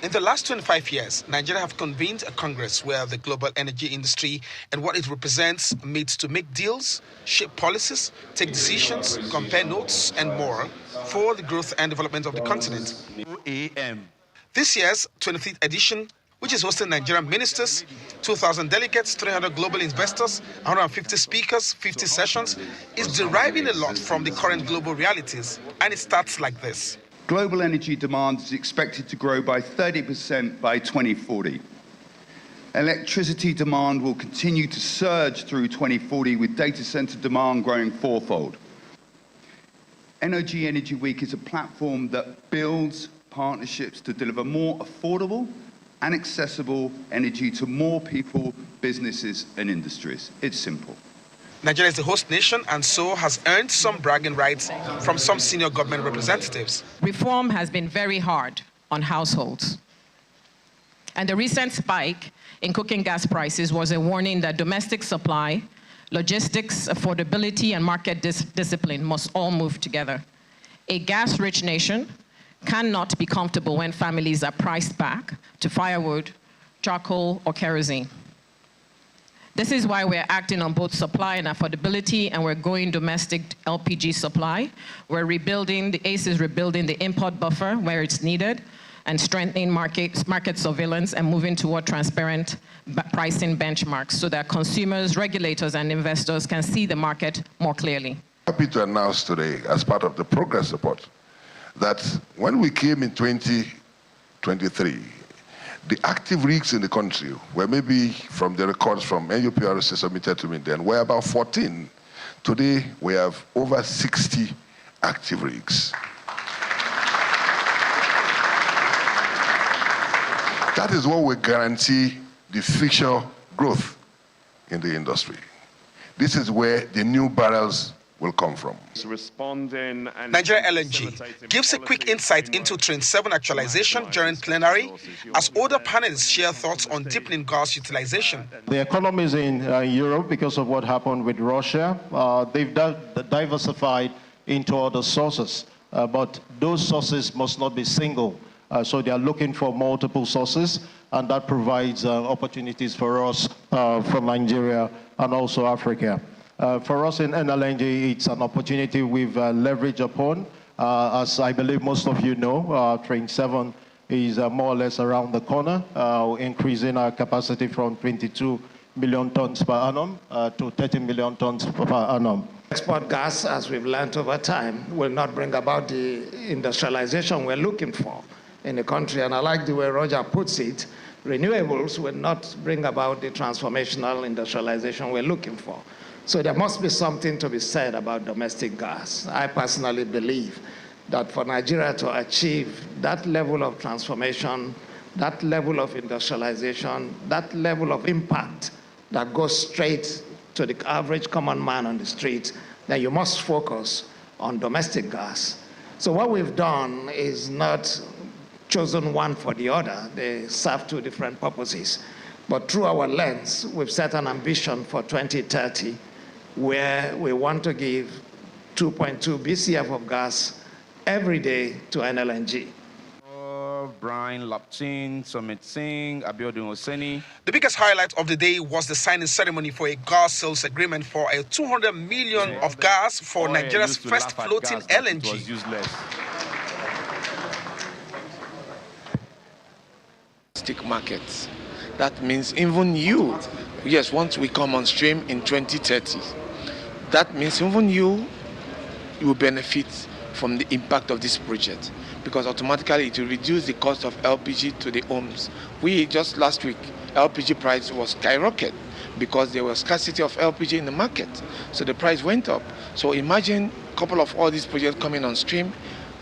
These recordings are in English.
In the last 25 years, Nigeria have convened a congress where the global energy industry and what it represents meets to make deals, shape policies, take decisions, compare notes, and more for the growth and development of the continent. This year's 25th edition, which is hosting Nigerian ministers, 2,000 delegates, 300 global investors, 150 speakers, 50 sessions, is deriving a lot from the current global realities, and it starts like this. Global energy demand is expected to grow by 30% by 2040. Electricity demand will continue to surge through 2040 with data center demand growing fourfold. Energy Week is a platform that builds partnerships to deliver more affordable and accessible energy to more people, businesses and industries. It's simple. Nigeria is the host nation and so has earned some bragging rights from some senior government representatives. Reform has been very hard on households. And the recent spike in cooking gas prices was a warning that domestic supply, logistics, affordability, and market discipline must all move together. A gas-rich nation cannot be comfortable when families are priced back to firewood, charcoal, or kerosene. This is why we're acting on both supply and affordability, and we're going domestic LPG supply. We're rebuilding, the ACE is rebuilding the import buffer where it's needed, and strengthening market surveillance and moving toward transparent pricing benchmarks so that consumers, regulators, and investors can see the market more clearly. Happy to announce today, as part of the progress report, that when we came in 2023, the active rigs in the country were maybe, from the records from NUPRC submitted to me then, were about 14. Today, we have over 60 active rigs. That is what will guarantee the future growth in the industry. This is where the new barrels will come from. Nigeria LNG gives a quick insight into Train 7 actualization during plenary as other panelists share thoughts on deepening gas utilization. The economies in Europe, because of what happened with Russia, they've diversified into other sources, but those sources must not be single. So they are looking for multiple sources, and that provides opportunities for us from Nigeria and also Africa. For us in LNG, it's an opportunity we've leveraged upon. As I believe most of you know, Train 7 is more or less around the corner, increasing our capacity from 22 million tons per annum to 30 million tons per annum. Export gas, as we've learned over time, will not bring about the industrialization we're looking for in the country. And I like the way Roger puts it, renewables will not bring about the transformational industrialization we're looking for. So there must be something to be said about domestic gas. I personally believe that for Nigeria to achieve that level of transformation, that level of industrialization, that level of impact that goes straight to the average common man on the street, then you must focus on domestic gas. So what we've done is not chosen one for the other. They serve two different purposes. But through our lens, we've set an ambition for 2030 where we want to give 2.2 BCF of gas every day to an LNG. Brian Lapchin, Sumit Singh, Abiodun Oseni. The biggest highlight of the day was the signing ceremony for a gas sales agreement for a 200 million of gas for Nigeria's first floating LNG. Markets. That means even you, yes, once we come on stream in 2030, that means even you will benefit from the impact of this project because automatically it will reduce the cost of LPG to the homes. We just last week, LPG price was skyrocketed because there was scarcity of LPG in the market. So the price went up. So imagine a couple of all these projects coming on stream,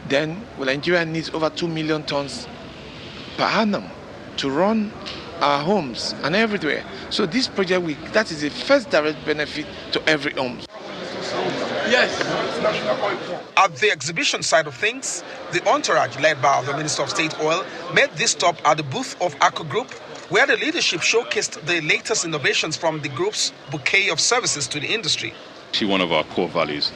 then Nigeria needs over 2 million tons per annum to run our homes and everywhere. So this project, that is the first direct benefit to every home. Yes. At the exhibition side of things, the entourage led by the Minister of State Oil made this stop at the booth of ACO Group, where the leadership showcased the latest innovations from the group's bouquet of services to the industry. One of our core values.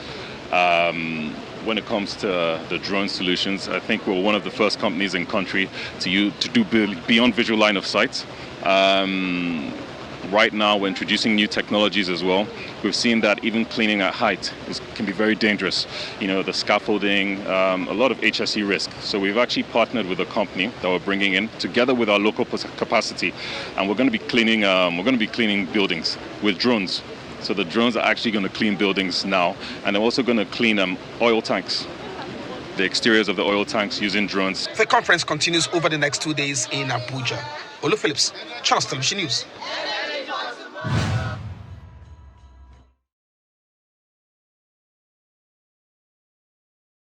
when it comes to the drone solutions. I think we're one of the first companies in country to do beyond visual line of sight. Right now, we're introducing new technologies as well. We've seen that even cleaning at height can be very dangerous. You know, the scaffolding, a lot of HSE risk. So we've actually partnered with a company that we're bringing in together with our local capacity, and we're going to be cleaning buildings with drones. So the drones are actually going to clean buildings now, and they're also going to clean oil tanks, the exteriors of the oil tanks using drones. The conference continues over the next 2 days in Abuja. Olu Phillips, Channels Television News.